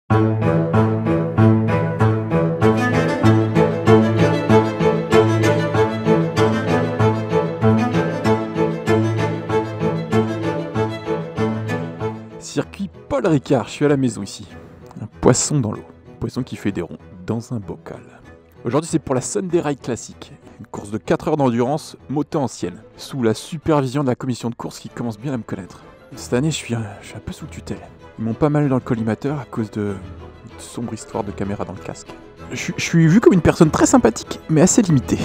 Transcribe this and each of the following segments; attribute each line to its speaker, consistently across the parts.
Speaker 1: Circuit Paul Ricard, je suis à la maison ici. Un poisson dans l'eau. Un poisson qui fait des ronds dans un bocal. Aujourd'hui c'est pour la Sunday Ride classique. Une course de 4 heures d'endurance, moto ancienne. Sous la supervision de la commission de course qui commence bien à me connaître. Cette année je suis un peu sous tutelle. Ils m'ont pas mal dans le collimateur à cause de sombre histoire de caméra dans le casque. Je suis vu comme une personne très sympathique, mais assez limitée.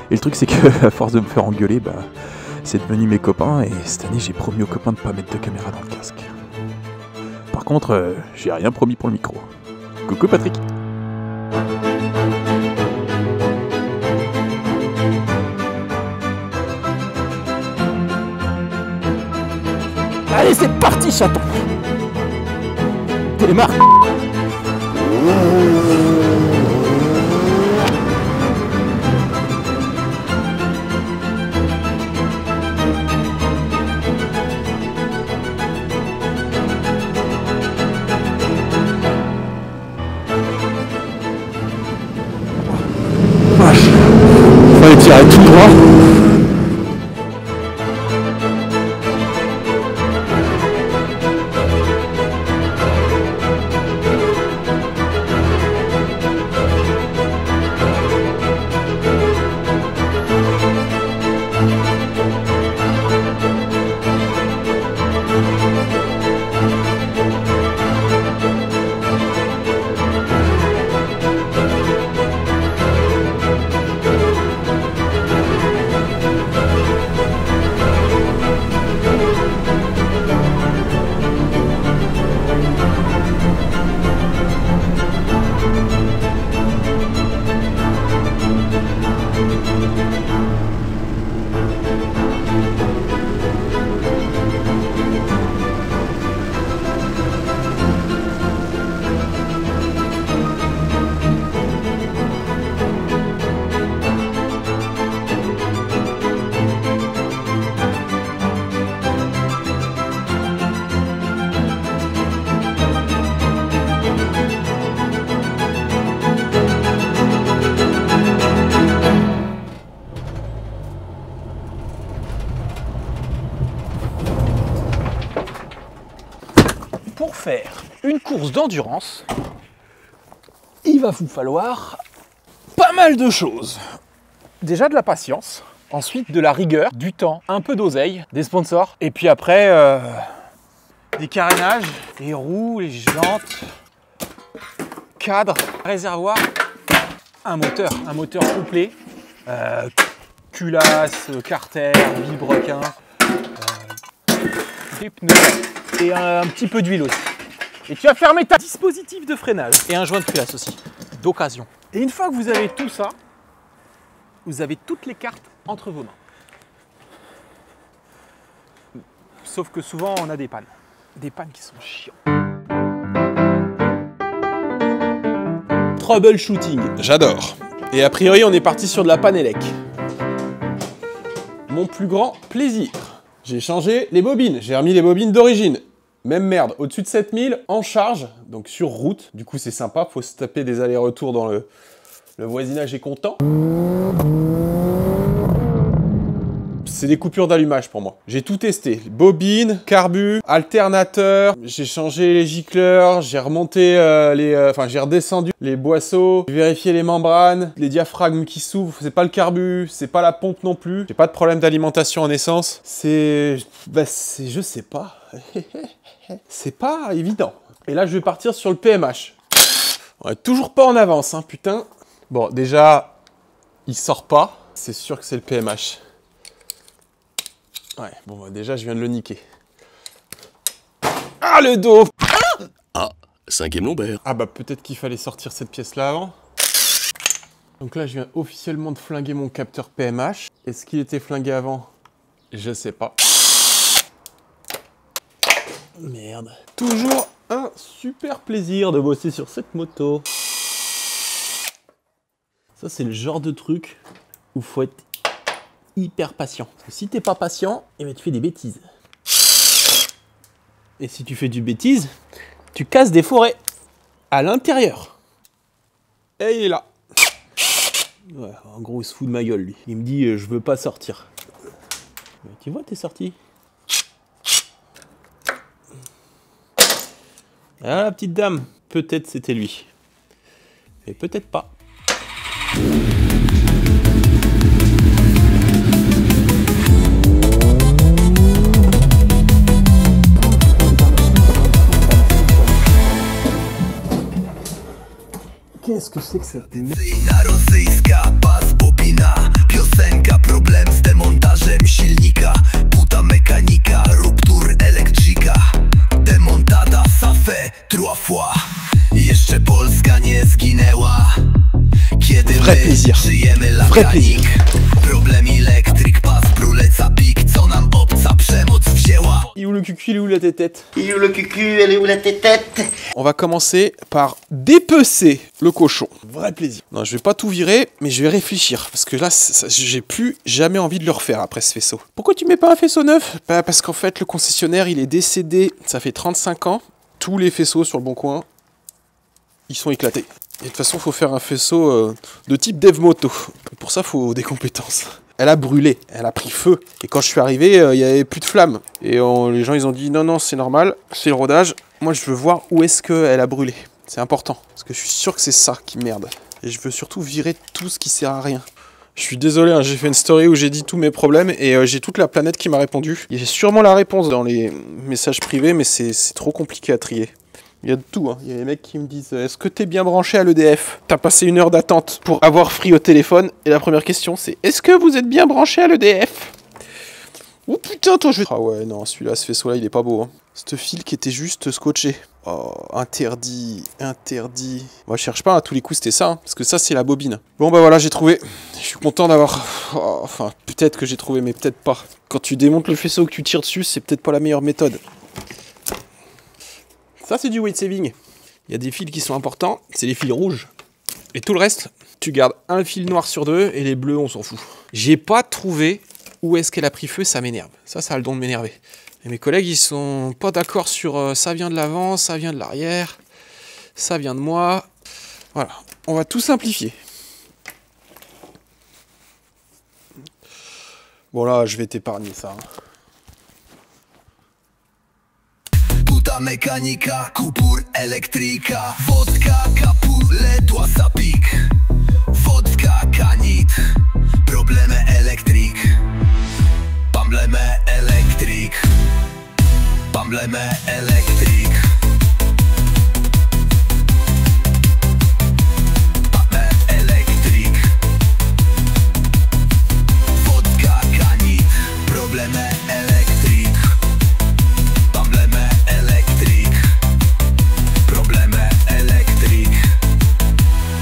Speaker 1: Et le truc c'est que, à force de me faire engueuler, c'est devenu mes copains, et cette année j'ai promis aux copains de pas mettre de caméra dans le casque. Par contre, j'ai rien promis pour le micro. Coucou Patrick. Allez, c'est parti, chaton. Télémarque. Fallait tirer tout droit. Pour faire une course d'endurance, il va vous falloir pas mal de choses. Déjà de la patience, ensuite de la rigueur, du temps, un peu d'oseille, des sponsors, et puis après des carénages, les roues, les jantes, cadre, réservoir, un moteur complet, culasse, carter, vilebrequin, des pneus et un petit peu d'huile aussi. Et tu vas fermer ta dispositif de freinage et un joint de culasse aussi, d'occasion. Et une fois que vous avez tout ça, vous avez toutes les cartes entre vos mains. Sauf que souvent on a des pannes qui sont chiants. Troubleshooting, j'adore. Et a priori on est parti sur de la panne élec. Mon plus grand plaisir. J'ai changé les bobines, j'ai remis les bobines d'origine. Même merde, au-dessus de 7000, en charge, donc sur route. Du coup c'est sympa, faut se taper des allers-retours dans le voisinage est content. C'est des coupures d'allumage pour moi. J'ai tout testé, bobine, carbu, alternateur, j'ai changé les gicleurs, j'ai remonté j'ai redescendu les boisseaux, j'ai vérifié les membranes, les diaphragmes qui s'ouvrent, c'est pas le carbu, c'est pas la pompe non plus. J'ai pas de problème d'alimentation en essence. je sais pas. C'est pas évident. Et là je vais partir sur le PMH. On est toujours pas en avance, hein, putain. Bon, déjà, il sort pas. C'est sûr que c'est le PMH. Ouais, bon, déjà, je viens de le niquer. Ah, le dos!
Speaker 2: Ah, 5e lombaire.
Speaker 1: Ah bah, peut-être qu'il fallait sortir cette pièce-là avant. Donc là, je viens officiellement de flinguer mon capteur PMH. Est-ce qu'il était flingué avant? Je sais pas. Merde. Toujours un super plaisir de bosser sur cette moto. Ça, c'est le genre de truc où faut être hyper patient. Parce que si t'es pas patient, eh ben, tu fais des bêtises. Et si tu fais du bêtise, tu casses des forêts.
Speaker 3: à l'intérieur. Et il est là. Ouais, en gros, il se fout de ma gueule, lui. Il me dit, je veux pas sortir. Tu vois, t'es sorti. Ah, la petite dame. Peut-être c'était lui. Mais peut-être pas. Qu'est-ce que c'est que ça?
Speaker 4: rosyjska bas bobina, piosenka, problem z demontażem silnika, buta mechanika, ruptur elektrika, demontada safę, trois fois. Jeszcze Polska nie zginęła, kiedy my żyjemy latanik. Problem elektryk, pas bruleca pik, co nam obca przemoc wzięła.
Speaker 3: Il est où le cucu, il est où la tête?
Speaker 4: Il est où le cucu, elle est où la tête?
Speaker 3: On va commencer par dépecer le cochon. Vrai plaisir. Non, je vais pas tout virer, mais je vais réfléchir. Parce que là, j'ai plus jamais envie de le refaire après ce faisceau. Pourquoi tu mets pas un faisceau neuf? Bah, parce qu'en fait, le concessionnaire, il est décédé, ça fait 35 ans. Tous les faisceaux sur le Bon Coin, ils sont éclatés. Et de toute façon, il faut faire un faisceau de type DevMoto. Pour ça, il faut des compétences. Elle a brûlé, elle a pris feu. Et quand je suis arrivé, il n'y avait plus de flammes. Et les gens, ils ont dit, non, c'est normal, c'est le rodage. Moi, je veux voir où est-ce qu'elle a brûlé. C'est important, parce que je suis sûr que c'est ça qui merde. Et je veux surtout virer tout ce qui sert à rien. Je suis désolé, hein, j'ai fait une story où j'ai dit tous mes problèmes et j'ai toute la planète qui m'a répondu. Il y a sûrement la réponse dans les messages privés, mais c'est trop compliqué à trier. Il y a de tout, hein. Il y a des mecs qui me disent « Est-ce que t'es bien branché à l'EDF ?» T'as passé 1 heure d'attente pour avoir Free au téléphone, et la première question c'est « Est-ce que vous êtes bien branché à l'EDF ?» Oh putain, toi je vais... Ah ouais, non, celui-là, ce faisceau-là, il est pas beau, hein. Ce fil qui était juste scotché. Oh, interdit, interdit... Moi, je cherche pas, à tous les coups, c'était ça, hein, parce que ça, c'est la bobine. Bon, bah voilà, j'ai trouvé. Je suis content d'avoir... Oh, enfin, peut-être que j'ai trouvé, mais peut-être pas. Quand tu démontes le faisceau que tu tires dessus, c'est peut-être pas la meilleure méthode. Ça, c'est du weight saving. Il y a des fils qui sont importants, c'est les fils rouges. Et tout le reste, tu gardes un fil noir sur 2 et les bleus, on s'en fout. J'ai pas trouvé où est-ce qu'elle a pris feu, ça m'énerve. Ça a le don de m'énerver. Et mes collègues, ils sont pas d'accord sur ça vient de l'avant, ça vient de l'arrière, ça vient de moi. Voilà, on va tout simplifier. Bon là, je vais t'épargner ça.
Speaker 4: Buta mechanika, kupur elektrika, vodka, kapule, tłasa pik, vodka, kanit, problemy elektrik, pambleme elektrik, pambleme elektrik, pambleme elektrik, vodka, kanit, problemy elektrik, pambleme elektrik, problemy elektrik,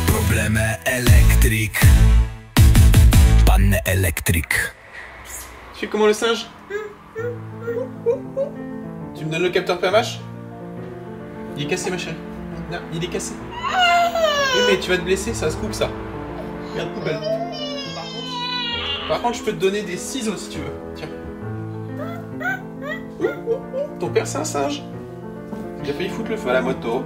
Speaker 4: problemy elektrik, panne elektrik.
Speaker 3: Tu fais comment le singe? Tu me donnes le capteur PMH? Il est cassé, ma chérie. Non, il est cassé. Oui, mais tu vas te blesser, ça se coupe ça. Regarde, poubelle. Par contre, je peux te donner des ciseaux si tu veux. Tiens. Ton père, c'est un singe. Il a failli foutre le feu à la moto.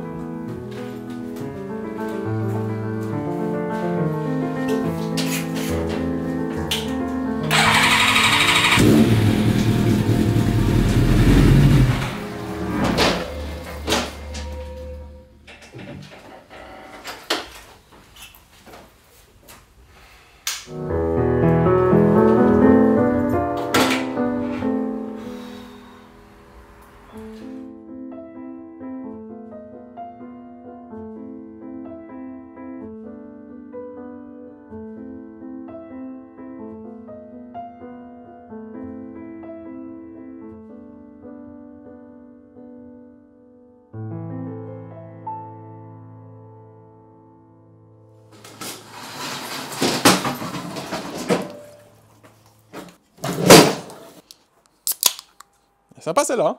Speaker 3: Sympa celle-là, hein.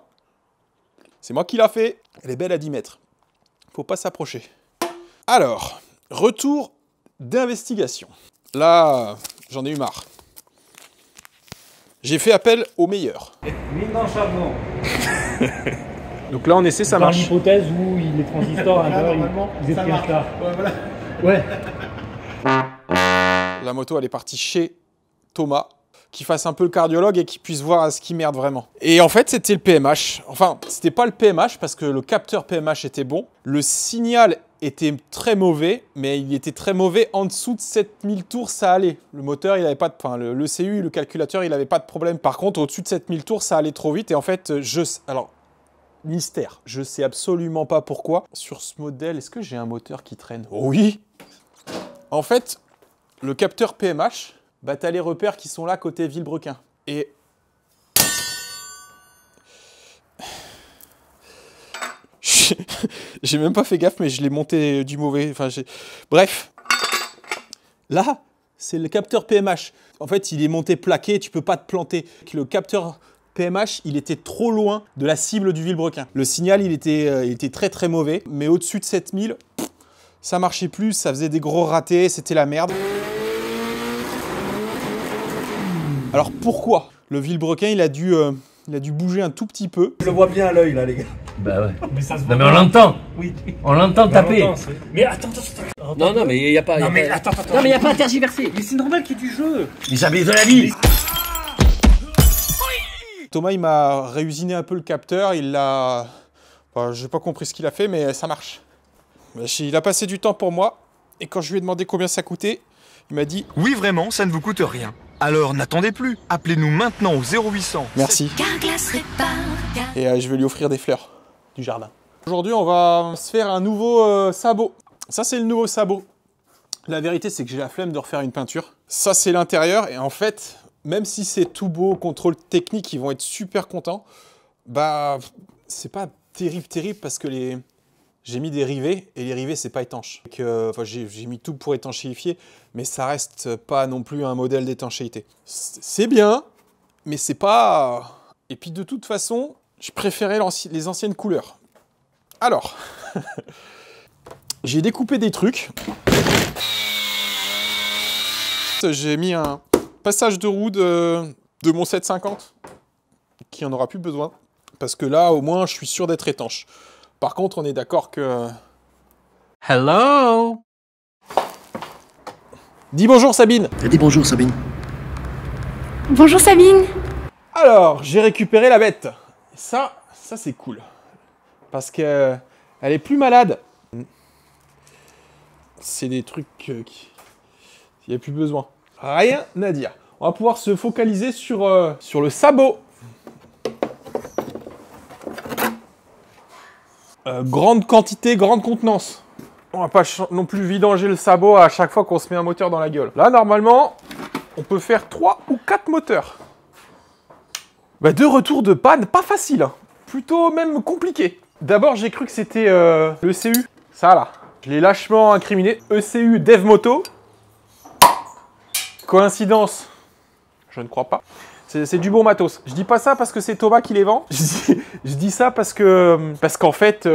Speaker 3: C'est moi qui l'a fait. Elle est belle à 10 mètres. Faut pas s'approcher. Alors, retour d'investigation. Là, j'en ai eu marre. J'ai fait appel au meilleur.
Speaker 5: Mine dans le charbon.
Speaker 3: Donc là, on essaie, ça
Speaker 5: Dans
Speaker 3: marche.
Speaker 5: l'hypothèse où les transistors à l'intérieur, ils étaient un star. Ouais.
Speaker 3: La moto, elle est partie chez Thomas, qui fasse un peu le cardiologue et qui puisse voir ce qui merde vraiment. Et en fait, c'était le PMH. Enfin, c'était pas le PMH parce que le capteur PMH était bon. Le signal était très mauvais, mais il était très mauvais en dessous de 7000 tours, ça allait. Le moteur, il avait pas de... Enfin, le CU, le calculateur, il avait pas de problème. Par contre, au-dessus de 7000 tours, ça allait trop vite. Et en fait, alors, mystère. Je sais absolument pas pourquoi. Sur ce modèle, est-ce que j'ai un moteur qui traîne? Oui. En fait, le capteur PMH, bah, t'as les repères qui sont là côté Villebrequin. Et... j'ai même pas fait gaffe, mais je l'ai monté du mauvais... Enfin, bref. Là, c'est le capteur PMH. En fait, il est monté plaqué, tu peux pas te planter. Le capteur PMH, il était trop loin de la cible du Villebrequin. Le signal, il était très très mauvais. Mais au-dessus de 7000, ça marchait plus, ça faisait des gros ratés, c'était la merde. Alors pourquoi? Le Villebrequin, il a dû bouger un tout petit peu.
Speaker 5: Je le vois bien à l'œil là, les gars.
Speaker 6: Bah ouais.
Speaker 5: Mais ça se voit.
Speaker 6: Non mais on l'entend.
Speaker 5: Oui.
Speaker 6: On l'entend taper.
Speaker 5: Mais attends.
Speaker 2: Non, mais il n'y a pas...
Speaker 5: Non mais attends.
Speaker 6: Non mais y a pas à tergiverser.
Speaker 5: Mais c'est normal qu'il y ait du jeu.
Speaker 6: Mais ça de la vie.
Speaker 3: Thomas, il m'a réusiné un peu le capteur, il l'a... Enfin, j'ai pas compris ce qu'il a fait, mais ça marche. Il a passé du temps pour moi, et quand je lui ai demandé combien ça coûtait, il m'a dit...
Speaker 7: Oui, vraiment, ça ne vous coûte rien. Alors n'attendez plus, appelez-nous maintenant au 0800.
Speaker 3: Merci.
Speaker 8: Carglass répare.
Speaker 3: Et je vais lui offrir des fleurs du jardin. Aujourd'hui, on va se faire un nouveau sabot. Ça, c'est le nouveau sabot. La vérité, c'est que j'ai la flemme de refaire une peinture. Ça, c'est l'intérieur, et en fait... Même si c'est tout beau, contrôle technique, ils vont être super contents. Bah, c'est pas terrible parce que j'ai mis des rivets et les rivets c'est pas étanche. Enfin, j'ai mis tout pour étanchéifier, mais ça reste pas non plus un modèle d'étanchéité. C'est bien, mais c'est pas. Et puis de toute façon, je préférais les anciennes couleurs. Alors, j'ai découpé des trucs. J'ai mis un passage de roue de mon 750 qui en aura plus besoin parce que là au moins je suis sûr d'être étanche. Par contre on est d'accord que...
Speaker 6: Hello.
Speaker 3: Dis bonjour Sabine.
Speaker 2: Dis bonjour Sabine.
Speaker 8: Bonjour Sabine.
Speaker 3: Alors j'ai récupéré la bête. Ça c'est cool parce que elle est plus malade. C'est des trucs il n'y a plus besoin. Rien à dire. On va pouvoir se focaliser sur le sabot. Grande quantité, grande contenance. On va pas non plus vidanger le sabot à chaque fois qu'on se met un moteur dans la gueule. Là, normalement, on peut faire 3 ou 4 moteurs. Bah, 2 retours de panne, pas facile. Hein. Plutôt même compliqué. D'abord, j'ai cru que c'était l'ECU. Ça, là. Je l'ai lâchement incriminé. ECU Dev Moto. Coïncidence? Je ne crois pas. C'est du bon matos. Je dis pas ça parce que c'est Thomas qui les vend. Je dis ça parce qu'en fait,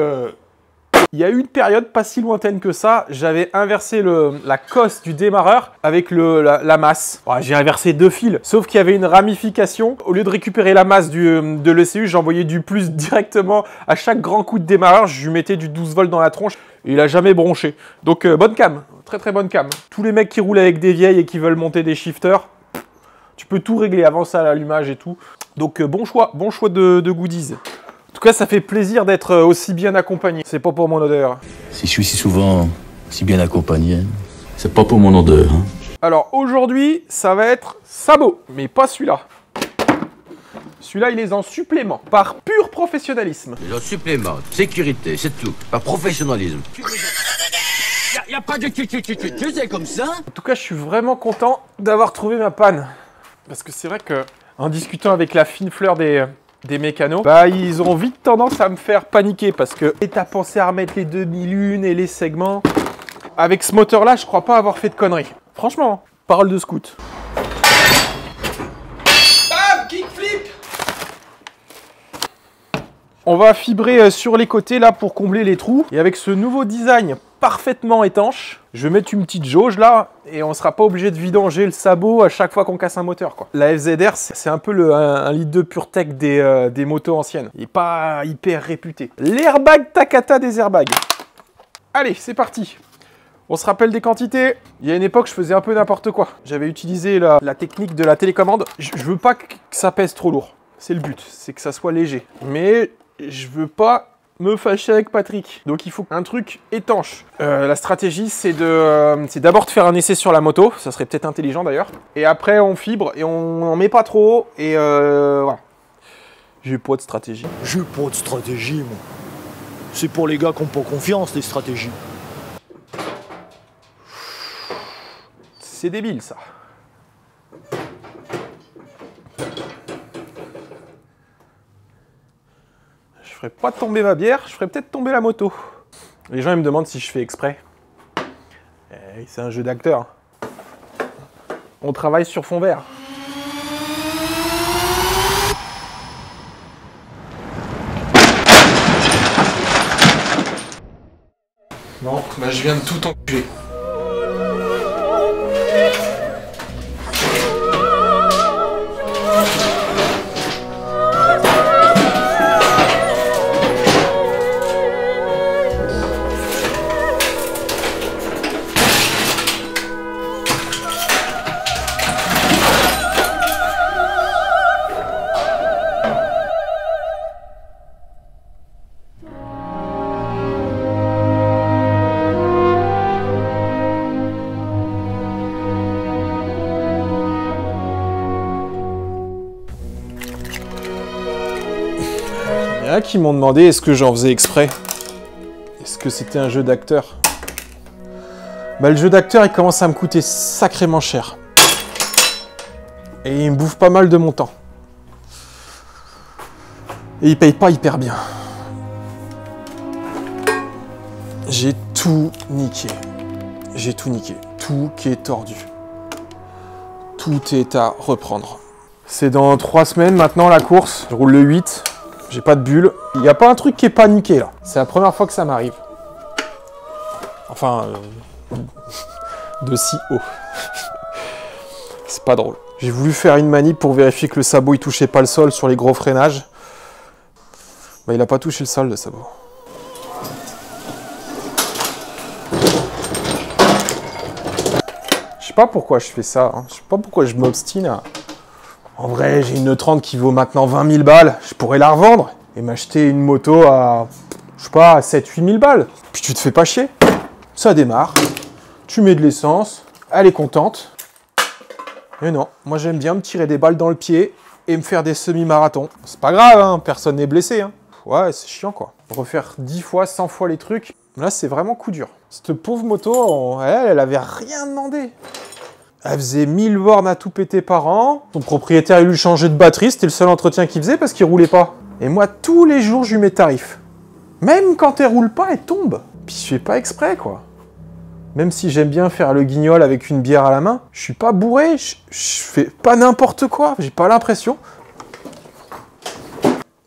Speaker 3: il y a eu une période pas si lointaine que ça. J'avais inversé la cosse du démarreur avec la masse. Ouais, j'ai inversé 2 fils. Sauf qu'il y avait une ramification. Au lieu de récupérer la masse de l'ECU, j'envoyais du plus directement à chaque grand coup de démarreur. Je lui mettais du 12 volts dans la tronche. Et il a jamais bronché. Donc bonne cam. Très bonne cam. Tous les mecs qui roulent avec des vieilles et qui veulent monter des shifters, tu peux tout régler avant ça à l'allumage et tout. Donc bon choix de goodies. En tout cas, ça fait plaisir d'être aussi bien accompagné. C'est pas pour mon odeur.
Speaker 2: Si je suis si souvent si bien accompagné, c'est pas pour mon odeur. Hein.
Speaker 3: Alors aujourd'hui, ça va être sabot, mais pas celui-là. Celui-là, il est en supplément, par pur professionnalisme.
Speaker 9: Le supplément, sécurité, c'est tout. Pas professionnalisme. Y a pas de tu c'est comme ça.
Speaker 3: En tout cas, je suis vraiment content d'avoir trouvé ma panne. Parce que c'est vrai que, en discutant avec la fine fleur des mécanos, bah ils ont vite tendance à me faire paniquer. Parce que t'as pensé à remettre les demi-lunes et les segments. Avec ce moteur-là, je crois pas avoir fait de conneries. Franchement, parole de scout. Bam, kickflip. On va fibrer sur les côtés là pour combler les trous. Et avec ce nouveau design parfaitement étanche. Je vais mettre une petite jauge là et on sera pas obligé de vidanger le sabot à chaque fois qu'on casse un moteur, quoi. La FZR, c'est un peu un litre de PureTech des motos anciennes. Il est pas hyper réputé. L'airbag Takata des airbags. Allez, c'est parti. On se rappelle des quantités. Il y a une époque, je faisais un peu n'importe quoi. J'avais utilisé la technique de la télécommande. Je veux pas que ça pèse trop lourd. C'est le but, c'est que ça soit léger. Mais je veux pas me fâcher avec Patrick. Donc il faut un truc étanche. La stratégie, c'est d'abord de faire un essai sur la moto. Ça serait peut-être intelligent d'ailleurs. Et après, on fibre et on n'en met pas trop. Et voilà. J'ai pas de stratégie.
Speaker 10: J'ai pas de stratégie, moi. C'est pour les gars qui n'ont pas confiance, les stratégies.
Speaker 3: C'est débile, ça. Je ferai pas tomber ma bière, je ferai peut-être tomber la moto. Les gens ils me demandent si je fais exprès. C'est un jeu d'acteur. On travaille sur fond vert. Non, bah je viens de tout enculer. Il y en a qui m'ont demandé est-ce que j'en faisais exprès. Est-ce que c'était un jeu d'acteur? Bah le jeu d'acteur il commence à me coûter sacrément cher. Et il me bouffe pas mal de mon temps. Et il paye pas hyper bien. J'ai tout niqué. J'ai tout niqué. Tout qui est tordu. Tout est à reprendre. C'est dans 3 semaines maintenant la course. Je roule le 8. J'ai pas de bulle. Il n'y a pas un truc qui est pas niqué là. C'est la première fois que ça m'arrive. Enfin, de si haut. C'est pas drôle. J'ai voulu faire une manip pour vérifier que le sabot il touchait pas le sol sur les gros freinages. Bah il a pas touché le sol le sabot. Je sais pas pourquoi je fais ça. Hein. Je sais pas pourquoi je m'obstine à... En vrai, j'ai une E30 qui vaut maintenant 20 000 balles. Je pourrais la revendre et m'acheter une moto à, je sais pas, à 7-8 000 balles. Puis tu te fais pas chier. Ça démarre. Tu mets de l'essence. Elle est contente. Mais non, moi j'aime bien me tirer des balles dans le pied et me faire des semi-marathons. C'est pas grave, hein, personne n'est blessé. Hein. Ouais, c'est chiant quoi. Refaire 10 fois, 100 fois les trucs. Là, c'est vraiment coup dur. Cette pauvre moto, elle avait rien demandé. Elle faisait 1000 bornes à tout péter par an. Son propriétaire, il lui changeait de batterie. C'était le seul entretien qu'il faisait parce qu'il roulait pas. Et moi, tous les jours, je lui mets tarif. Même quand elle roule pas, elle tombe. Puis je fais pas exprès, quoi. Même si j'aime bien faire le guignol avec une bière à la main, je suis pas bourré. Je fais pas n'importe quoi. J'ai pas l'impression.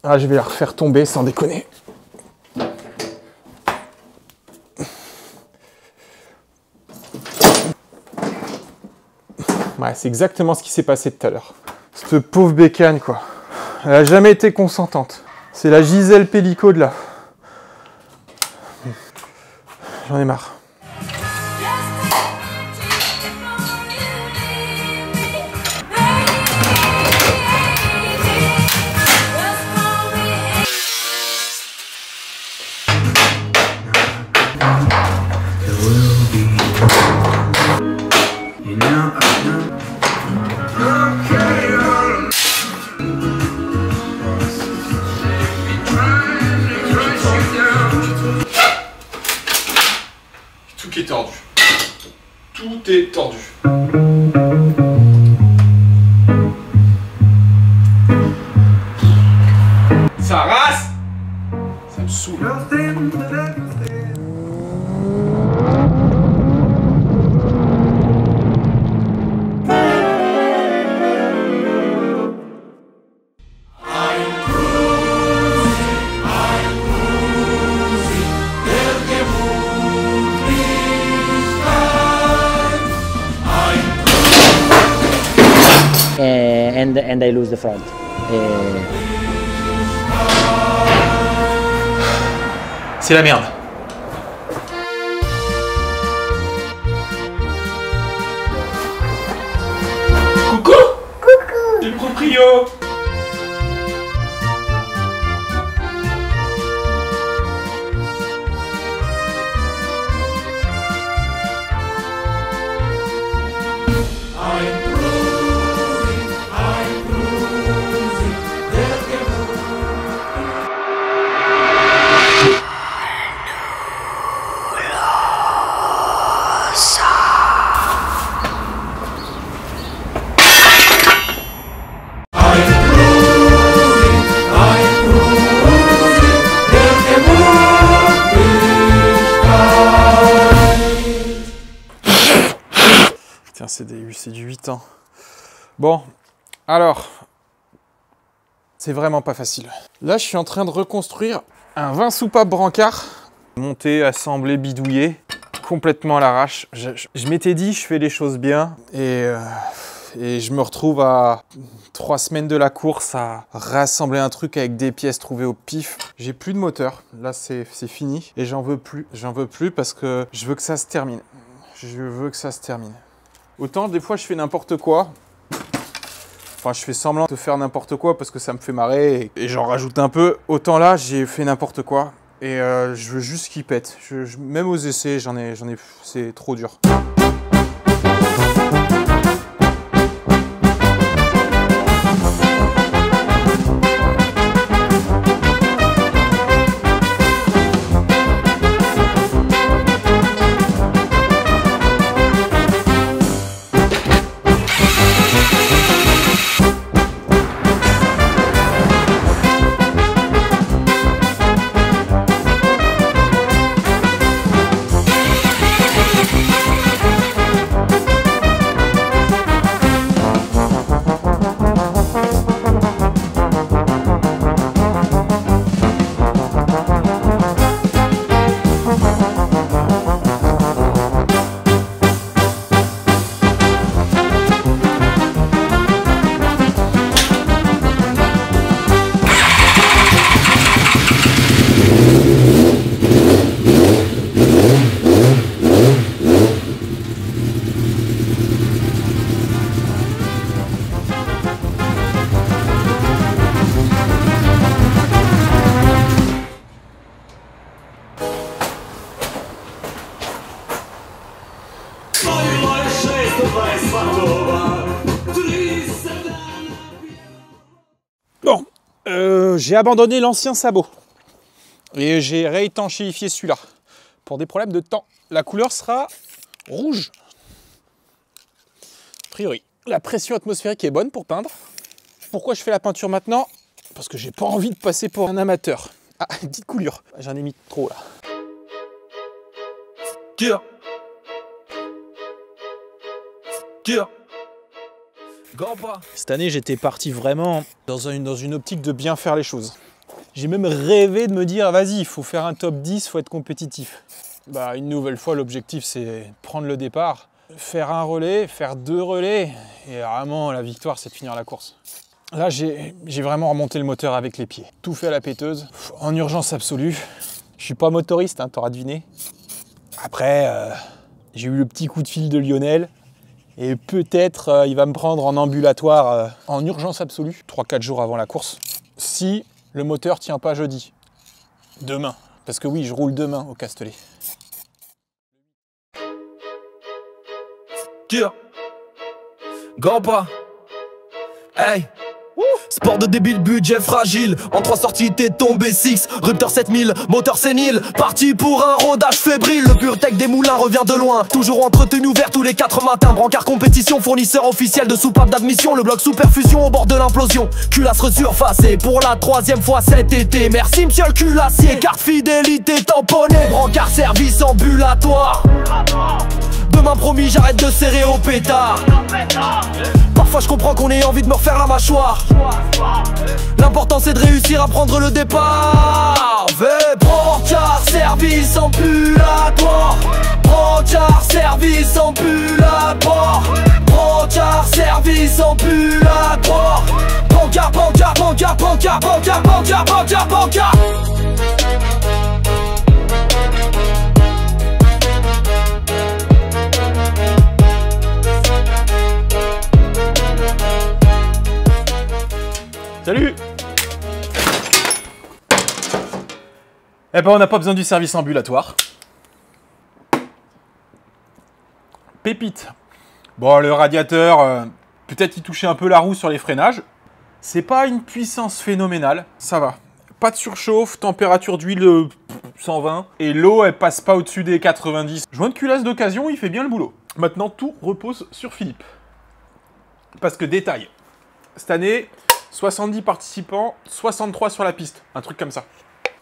Speaker 3: Ah, je vais la refaire tomber sans déconner. Ouais, c'est exactement ce qui s'est passé tout à l'heure. Cette pauvre bécane, quoi. Elle a jamais été consentante. C'est la Gisèle Pellicot de là. J'en ai marre. Tout est tordu. Tout est tordu. Ça rase. Ça me saoule.
Speaker 11: and I lose the front.
Speaker 3: C'est la merde. Coucou. Coucou. C'est le proprio. C'est du 8 ans. Bon, alors, c'est vraiment pas facile. Là, je suis en train de reconstruire un 20 soupapes brancard. Monté, assemblé, bidouillé, complètement à l'arrache. Je m'étais dit, je fais les choses bien. Et je me retrouve à 3 semaines de la course à rassembler un truc avec des pièces trouvées au pif. J'ai plus de moteur. Là, c'est fini. Et j'en veux plus. J'en veux plus parce que je veux que ça se termine. Je veux que ça se termine. Autant des fois je fais n'importe quoi, enfin je fais semblant de faire n'importe quoi parce que ça me fait marrer et j'en rajoute un peu. Autant là j'ai fait n'importe quoi et je veux juste qu'il pète. Même aux essais c'est trop dur. Bon, j'ai abandonné l'ancien sabot et j'ai réétanchéifié celui-là pour des problèmes de temps. La couleur sera rouge. A priori, la pression atmosphérique est bonne pour peindre. Pourquoi je fais la peinture maintenant? Parce que j'ai pas envie de passer pour un amateur. Ah, petite coulure. J'en ai mis trop là. Cette année, j'étais parti vraiment dans une optique de bien faire les choses. J'ai même rêvé de me dire, vas-y, il faut faire un top 10, il faut être compétitif. Bah, une nouvelle fois, l'objectif, c'est prendre le départ, faire un relais, faire 2 relais, et vraiment, la victoire, c'est de finir la course. Là, j'ai vraiment remonté le moteur avec les pieds. Tout fait à la péteuse, en urgence absolue. Je suis pas motoriste, hein, t'auras deviné. Après, j'ai eu le petit coup de fil de Lionel. Et peut-être il va me prendre en ambulatoire en urgence absolue, 3-4 jours avant la course, si le moteur tient pas jeudi. Demain. Parce que oui, je roule demain au Castellet.
Speaker 12: Gampa. Hey. Sport de débile, budget fragile. En 3 sorties t'es tombé 6. Rupteur 7000, moteur sénile. Parti pour un rodage fébrile. Le pur tech des moulins revient de loin. Toujours entretenu ouvert tous les 4 matins. Brancard compétition, fournisseur officiel de soupape d'admission. Le bloc sous perfusion au bord de l'implosion. Culasse resurfacée pour la 3e fois cet été. Merci monsieur le culassier. Carte fidélité tamponnée. Brancard service ambulatoire. Demain promis j'arrête de serrer au pétard. Parfois je comprends qu'on ait envie de me refaire la mâchoire. L'important c'est de réussir à prendre le départ. Brancard service ambulatoire. Brancard service ambulatoire. Pancard, service ambulatoire. Pancard, pancard, pancard, pancard, pancard, pancard, pancard, pancard.
Speaker 1: Salut! Eh ben on n'a pas besoin du service ambulatoire. Pépite. Bon, le radiateur, peut-être il touchait un peu la roue sur les freinages. C'est pas une puissance phénoménale, ça va. Pas de surchauffe, température d'huile 120. Et l'eau, elle passe pas au-dessus des 90. Joint de culasse d'occasion, il fait bien le boulot. Maintenant, tout repose sur Philippe. Parce que détail, cette année, 70 participants, 63 sur la piste. Un truc comme ça.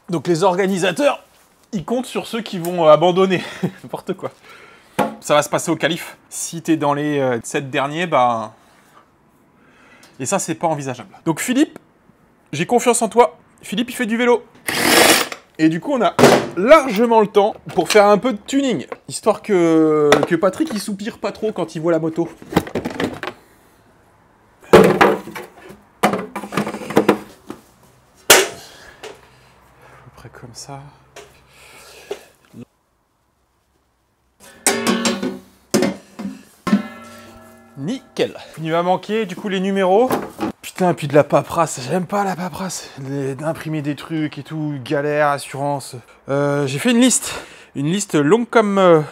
Speaker 1: Donc les organisateurs, ils comptent sur ceux qui vont abandonner. N'importe quoi. Ça va se passer au qualif. Si t'es dans les 7 derniers, bah... Et ça, c'est pas envisageable. Donc Philippe, j'ai confiance en toi. Philippe, il fait du vélo. Et du coup, on a largement le temps pour faire un peu de tuning. Histoire que Patrick, il soupire pas trop quand il voit la moto. Comme ça. Nickel. Il va manquer du coup les numéros. Putain, puis de la paperasse. J'aime pas la paperasse. D'imprimer des trucs et tout. Galère, assurance. J'ai fait une liste. Une liste longue comme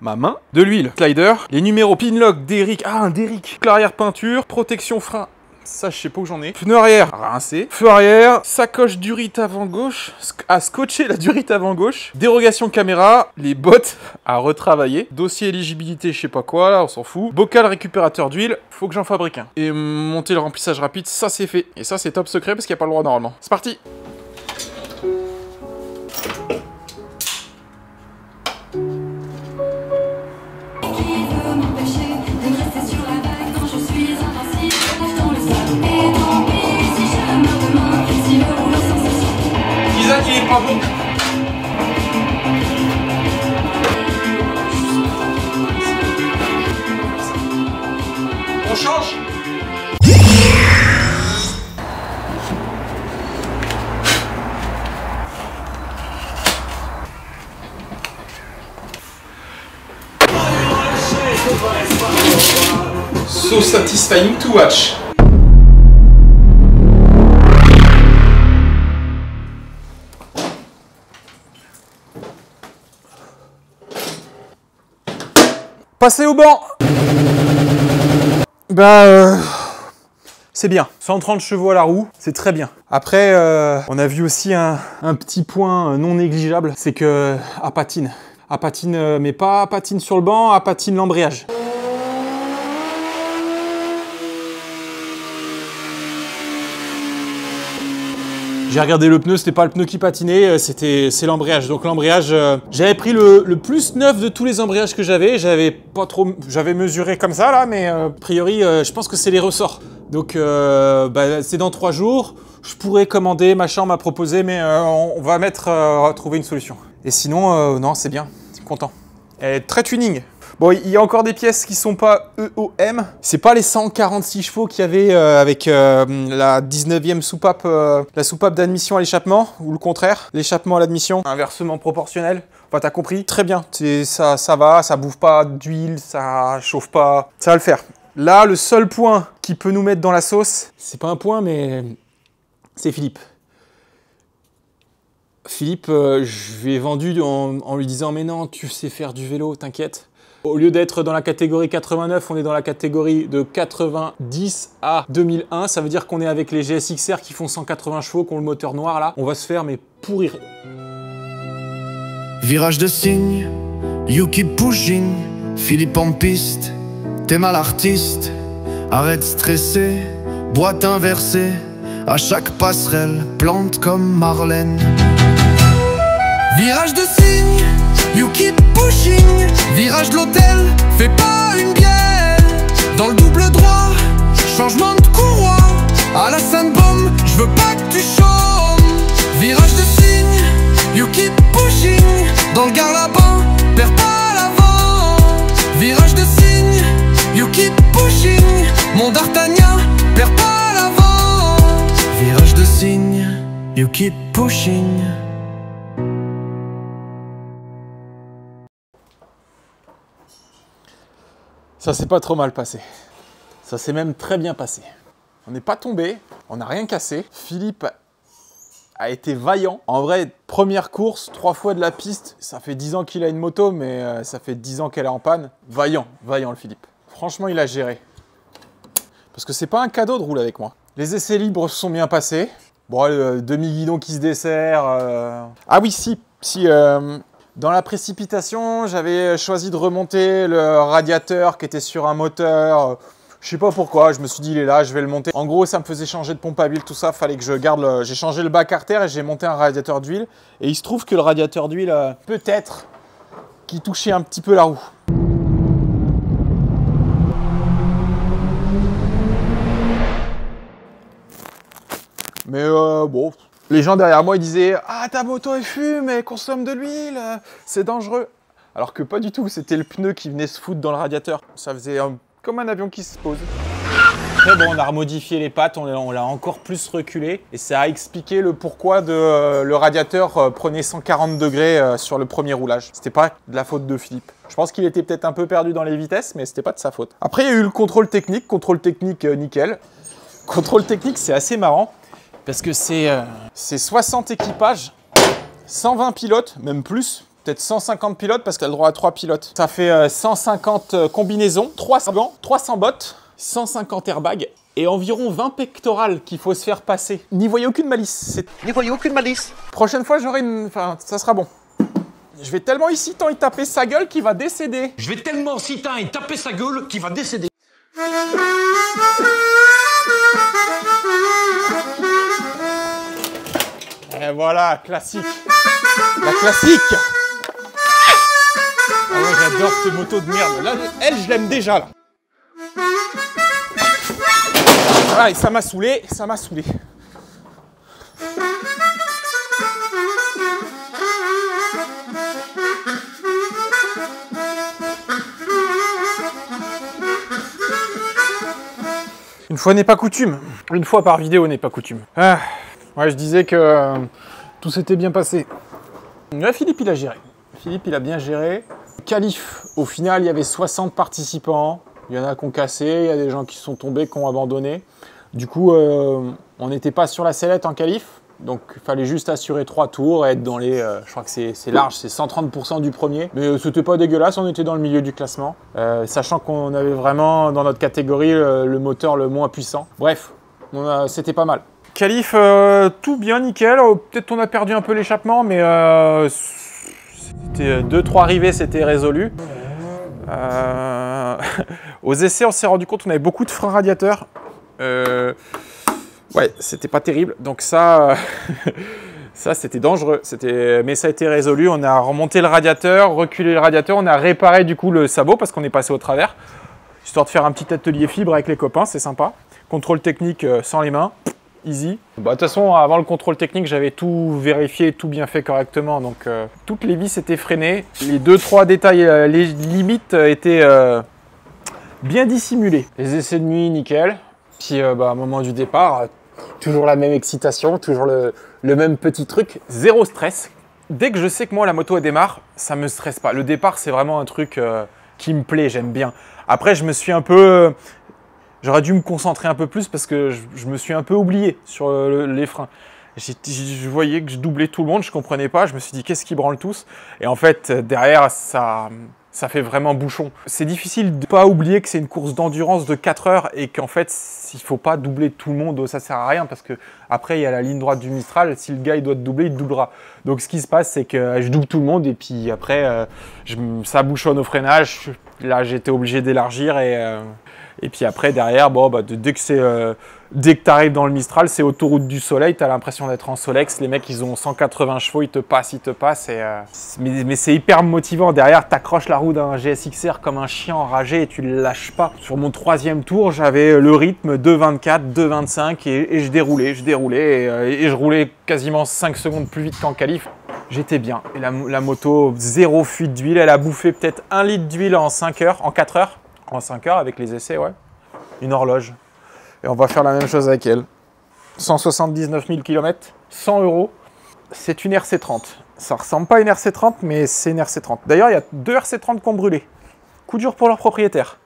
Speaker 1: ma main. De l'huile, slider, les numéros pinlock, Derrick. Ah, un Derrick. L'arrière peinture, protection frein. Ça, je sais pas où j'en ai. Pneu arrière, rincé. Feu arrière, sacoche durite avant gauche, à scotcher la durite avant gauche. Dérogation caméra, les bottes à retravailler. Dossier éligibilité, je sais pas quoi, là, on s'en fout. Bocal récupérateur d'huile, faut que j'en fabrique un. Et monter le remplissage rapide, ça c'est fait. Et ça, c'est top secret parce qu'il n'y a pas le droit normalement. C'est parti! Isaac, il est pas bon. On change. So satisfying to watch. Passer au banc. C'est bien. 130 chevaux à la roue, c'est très bien. Après, on a vu aussi un petit point non négligeable, c'est que à patine. À patine, mais pas à patine sur le banc, à patine l'embrayage. J'ai regardé le pneu, c'était pas le pneu qui patinait, c'est l'embrayage. Donc l'embrayage, j'avais pris le plus neuf de tous les embrayages que j'avais. J'avais mesuré comme ça là, mais a priori, je pense que c'est les ressorts. Donc c'est dans 3 jours. Je pourrais commander, ma chambre m'a proposé, mais on va trouver une solution. Et sinon, non, c'est bien, je suis content. Elle est très tuning. Bon, il y a encore des pièces qui sont pas EOM. C'est pas les 146 chevaux qu'il y avait avec la 19e soupape, la soupape d'admission à l'échappement, ou le contraire, l'échappement à l'admission. Inversement proportionnel. Enfin, t'as compris. Très bien. Ça va, ça bouffe pas d'huile, ça chauffe pas. Ça va le faire. Là, le seul point qui peut nous mettre dans la sauce, c'est pas un point, mais c'est Philippe. Philippe, je lui ai vendu en lui disant « Mais non, tu sais faire du vélo, t'inquiète ». Au lieu d'être dans la catégorie 89, on est dans la catégorie de 90 à 2001. Ça veut dire qu'on est avec les GSXR qui font 180 chevaux, qui ont le moteur noir là. On va se faire mais pourrir.
Speaker 11: Virage de cygne, you keep pushing. Philippe en piste, t'es mal artiste. Arrête de stresser, boîte inversée. À chaque passerelle, plante comme Marlène. Virage de cygne, you keep pushing. Virage de l'hôtel, fais pas une bière. Dans le double droit, changement de courroie. À la Sainte-Baume, je veux pas que tu chômes. Virage de cygne, you keep pushing. Dans le Gard là-bas, perds pas l'avant. Virage de cygne, you keep pushing. pushing. Mon D'Artagnan perd pas l'avance. Virage de cygne, you keep pushing.
Speaker 3: Ça s'est pas trop mal passé. Ça s'est même très bien passé. On n'est pas tombé, on n'a rien cassé. Philippe a été vaillant. En vrai, première course, 3 fois de la piste. Ça fait 10 ans qu'il a une moto, mais ça fait 10 ans qu'elle est en panne. Vaillant le Philippe. Franchement, il a géré. Parce que c'est pas un cadeau de rouler avec moi. Les essais libres se sont bien passés. Bon, le demi-guidon qui se dessert. Ah oui, si. Dans la précipitation, j'avais choisi de remonter le radiateur qui était sur un moteur. Je sais pas pourquoi, je me suis dit il est là, je vais le monter. En gros, ça me faisait changer de pompe à huile, tout ça, fallait que je garde le... J'ai changé le bas carter et j'ai monté un radiateur d'huile. Et il se trouve que le radiateur d'huile, peut-être, qui touchait un petit peu la roue. Mais bon... Les gens derrière moi, ils disaient « Ah, ta moto, elle fume, elle consomme de l'huile, c'est dangereux !» Alors que pas du tout, c'était le pneu qui venait se foutre dans le radiateur. Ça faisait comme un avion qui se pose. Après, bon, on a remodifié les pattes, on l'a encore plus reculé. Et ça a expliqué le pourquoi le radiateur prenait 140 degrés sur le premier roulage. C'était pas de la faute de Philippe. Je pense qu'il était peut-être un peu perdu dans les vitesses, mais c'était pas de sa faute. Après, il y a eu le contrôle technique nickel. Contrôle technique, c'est assez marrant. Parce que c'est 60 équipages, 120 pilotes, même plus, peut-être 150 pilotes parce qu'elle a le droit à 3 pilotes. Ça fait 150 combinaisons, 300 gants, 300 bottes, 150 airbags et environ 20 pectorales qu'il faut se faire passer. N'y voyez aucune malice. N'y voyez aucune malice. Prochaine fois, j'aurai une... Enfin, ça sera bon. Je vais tellement ici tant y taper sa gueule qu'il va décéder.
Speaker 9: Je vais tellement si tant y taper sa gueule qu'il va décéder.
Speaker 3: Et voilà, classique. La classique. Ah ouais, j'adore ces motos de merde. Là, elle, je l'aime déjà, là. Ah, et ça m'a saoulé, ça m'a saoulé. Une fois n'est pas coutume. Une fois par vidéo n'est pas coutume. Ah. Ouais, je disais que tout s'était bien passé. Là, Philippe, il a géré. Philippe, il a bien géré. Qualif, au final, il y avait 60 participants. Il y en a qui ont cassé, il y a des gens qui sont tombés, qui ont abandonné. Du coup, on n'était pas sur la sellette en qualif. Donc, il fallait juste assurer 3 tours et être dans les... je crois que c'est large, c'est 130% du premier. Mais c'était pas dégueulasse, on était dans le milieu du classement. Sachant qu'on avait vraiment, dans notre catégorie, le moteur le moins puissant. Bref, c'était pas mal. Qualif, tout bien, nickel. Peut-être on a perdu un peu l'échappement, mais c'était 2-3 arrivées, c'était résolu. Aux essais, on s'est rendu compte qu'on avait beaucoup de freins radiateurs. Ouais, c'était pas terrible. Donc ça, ça c'était dangereux. Mais ça a été résolu. On a remonté le radiateur, reculé le radiateur. On a réparé du coup le sabot parce qu'on est passé au travers. Histoire de faire un petit atelier fibre avec les copains, c'est sympa. Contrôle technique sans les mains. Easy. Bah, de toute façon, avant le contrôle technique, j'avais tout vérifié, tout bien fait correctement. Donc, toutes les vis étaient freinées. Les 2-3 détails, les limites étaient bien dissimulés. Les essais de nuit, nickel. Puis, bah, au moment du départ, toujours la même excitation, toujours le même petit truc. Zéro stress. Dès que je sais que moi, la moto, elle démarre, ça me stresse pas. Le départ, c'est vraiment un truc qui me plaît, j'aime bien. Après, je me suis un peu... J'aurais dû me concentrer un peu plus parce que je me suis un peu oublié sur les freins. Je voyais que je doublais tout le monde, je ne comprenais pas. Je me suis dit, qu'est-ce qui branle tous? Et en fait, derrière, ça fait vraiment bouchon. C'est difficile de ne pas oublier que c'est une course d'endurance de 4 heures et qu'en fait, il ne faut pas doubler tout le monde. Ça ne sert à rien parce qu'après, il y a la ligne droite du Mistral. Si le gars il doit te doubler, il te doublera. Donc, ce qui se passe, c'est que je double tout le monde et puis après, ça bouchonne au freinage. Là, j'étais obligé d'élargir et puis après, derrière, bon, bah, dès que tu arrives dans le Mistral, c'est autoroute du soleil, tu as l'impression d'être en Solex. Les mecs, ils ont 180 chevaux, ils te passent. Mais c'est hyper motivant. Derrière, tu accroches la roue d'un GSXR comme un chien enragé et tu ne le lâches pas. Sur mon 3e tour, j'avais le rythme 2,24, 2,25 et je déroulais et je roulais quasiment 5 secondes plus vite qu'en qualif. J'étais bien. Et la moto, 0 fuite d'huile. Elle a bouffé peut-être 1 litre d'huile en 5 heures, en 4 heures. En 5 heures avec les essais, ouais. une horloge. Et on va faire la même chose avec elle. 179 000 km, 100 €. C'est une RC30. Ça ressemble pas à une RC30, mais c'est une RC30. D'ailleurs, il y a 2 RC30 qui ont brûlé. Coup dur pour leurs propriétaires.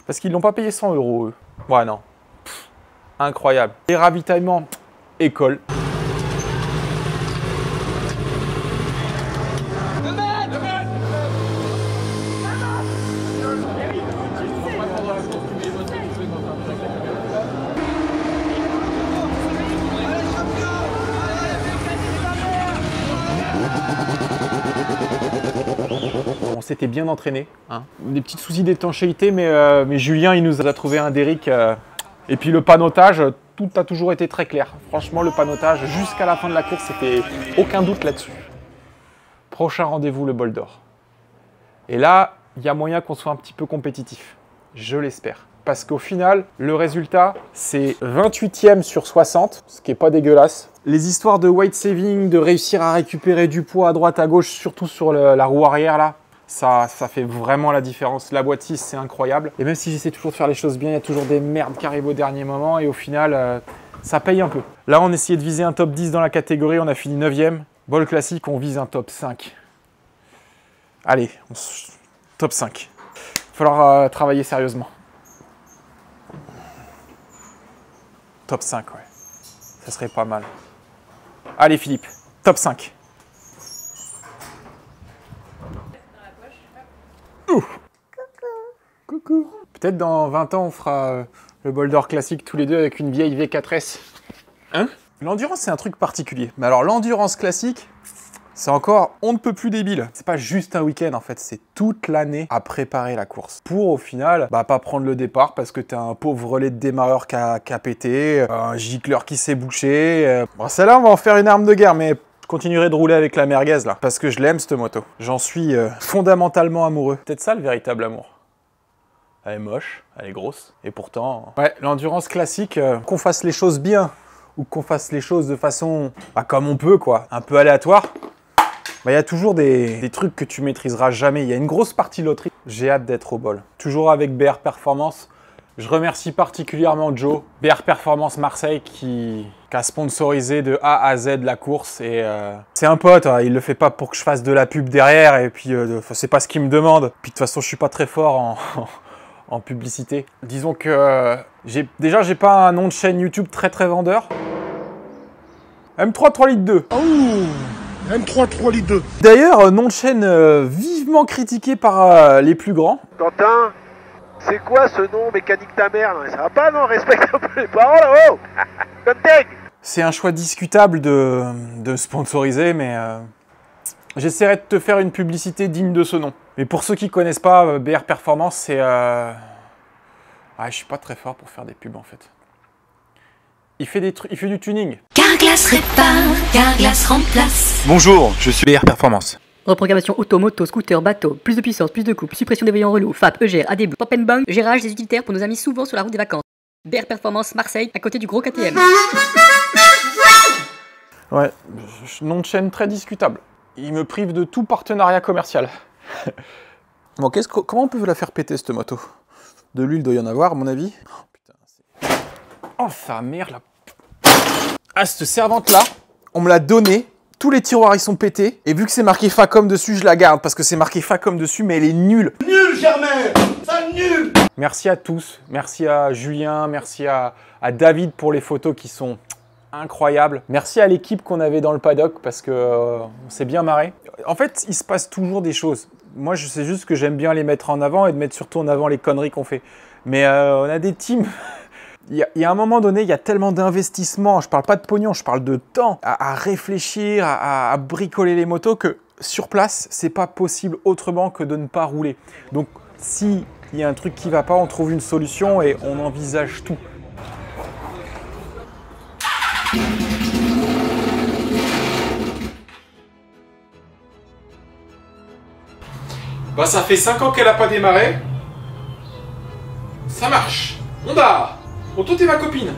Speaker 3: Parce qu'ils l'ont pas payé 100 €, eux. Ouais, non. Pff, incroyable. Les ravitaillements, école. On s'était bien entraîné, hein. Des petits soucis d'étanchéité, mais Julien il nous a trouvé un derrick. Et puis le panotage, tout a toujours été très clair. Franchement, le panotage, jusqu'à la fin de la course, c'était aucun doute là-dessus. Prochain rendez-vous, le bol d'or. Et là, il y a moyen qu'on soit un petit peu compétitif. Je l'espère. Parce qu'au final, le résultat, c'est 28e sur 60, ce qui n'est pas dégueulasse. Les histoires de weight saving, de réussir à récupérer du poids à droite, à gauche, surtout sur la roue arrière, là, ça fait vraiment la différence. La boîte 6, c'est incroyable. Et même si j'essaie toujours de faire les choses bien, il y a toujours des merdes qui arrivent au dernier moment. Et au final, ça paye un peu. Là, on essayait de viser un top 10 dans la catégorie. On a fini 9e. Bol classique, on vise un top 5. Allez, top 5. Il va falloir travailler sérieusement. Top 5, ouais. Ça serait pas mal. Allez, Philippe, top 5. Coucou. Peut-être dans 20 ans, on fera le bol d'or classique tous les deux avec une vieille V4S. Hein? L'endurance, c'est un truc particulier. Mais alors, l'endurance classique, c'est encore on ne peut plus débile. C'est pas juste un week-end, en fait. C'est toute l'année à préparer la course. Pour, au final, pas prendre le départ parce que t'as un pauvre relais de démarreur qui a pété, un gicleur qui s'est bouché. Bon, celle-là, on va en faire une arme de guerre, mais je continuerai de rouler avec la merguez, là. Parce que je l'aime, cette moto. J'en suis fondamentalement amoureux. Peut-être ça, le véritable amour. Elle est moche, elle est grosse, et pourtant... Ouais, l'endurance classique, qu'on fasse les choses bien, ou qu'on fasse les choses de façon... comme on peut, quoi, un peu aléatoire, il y a toujours des trucs que tu maîtriseras jamais. Il y a une grosse partie loterie. J'ai hâte d'être au bol. Toujours avec BR Performance. Je remercie particulièrement Joe, BR Performance Marseille, qui a sponsorisé de A à Z la course. Et c'est un pote, hein, il le fait pas pour que je fasse de la pub derrière, et puis c'est pas ce qu'il me demande. Puis de toute façon, je suis pas très fort en publicité. Disons que déjà j'ai pas un nom de chaîne YouTube très vendeur. M3 3 litres 2.
Speaker 10: Oh, M3 3 litres 2.
Speaker 3: D'ailleurs, nom de chaîne vivement critiqué par les plus grands.
Speaker 13: Quentin, c'est quoi ce nom mécanique ta mère? Ça va pas, non? Respecte un peu les paroles, oh. Conteg.
Speaker 3: C'est un choix discutable de sponsoriser, mais j'essaierai de te faire une publicité digne de ce nom. Mais pour ceux qui connaissent pas, BR Performance, c'est... je suis pas très fort pour faire des pubs, en fait. Il fait du tuning.
Speaker 8: Carglass répare, Carglass remplace.
Speaker 7: Bonjour, je suis BR Performance.
Speaker 6: Reprogrammation auto, moto, scooter, bateau, plus de puissance, plus de couple, suppression des veillants relous, FAP, EGR, ADB, pop and bang, gérage des utilitaires pour nos amis souvent sur la route des vacances. BR Performance Marseille, à côté du gros KTM.
Speaker 3: Ouais, nom de chaîne très discutable. Il me prive de tout partenariat commercial. Bon, comment on peut la faire péter, cette moto? De l'huile doit y en avoir, à mon avis. Oh, putain, oh, sa mère, là. Ah, cette servante-là, on me l'a donnée. Tous les tiroirs, ils sont pétés. Et vu que c'est marqué Facom dessus, je la garde. Parce que c'est marqué Facom dessus, mais elle est nulle.
Speaker 10: Nul, Germain. Ça, nul.
Speaker 3: Merci à tous. Merci à Julien. Merci à David pour les photos qui sont incroyables. Merci à l'équipe qu'on avait dans le paddock parce que on s'est bien marré. En fait, il se passe toujours des choses. Moi, je sais juste que j'aime bien les mettre en avant et de mettre surtout en avant les conneries qu'on fait. Mais on a des teams... Il y a un moment donné, il y a tellement d'investissements, je parle pas de pognon, je parle de temps, à réfléchir, à bricoler les motos, que sur place, c'est pas possible autrement que de ne pas rouler. Donc, s'il y a un truc qui va pas, on trouve une solution et on envisage tout. Bah, ça fait 5 ans qu'elle a pas démarré. Ça marche. Honda! Bon, toi, t'es ma copine.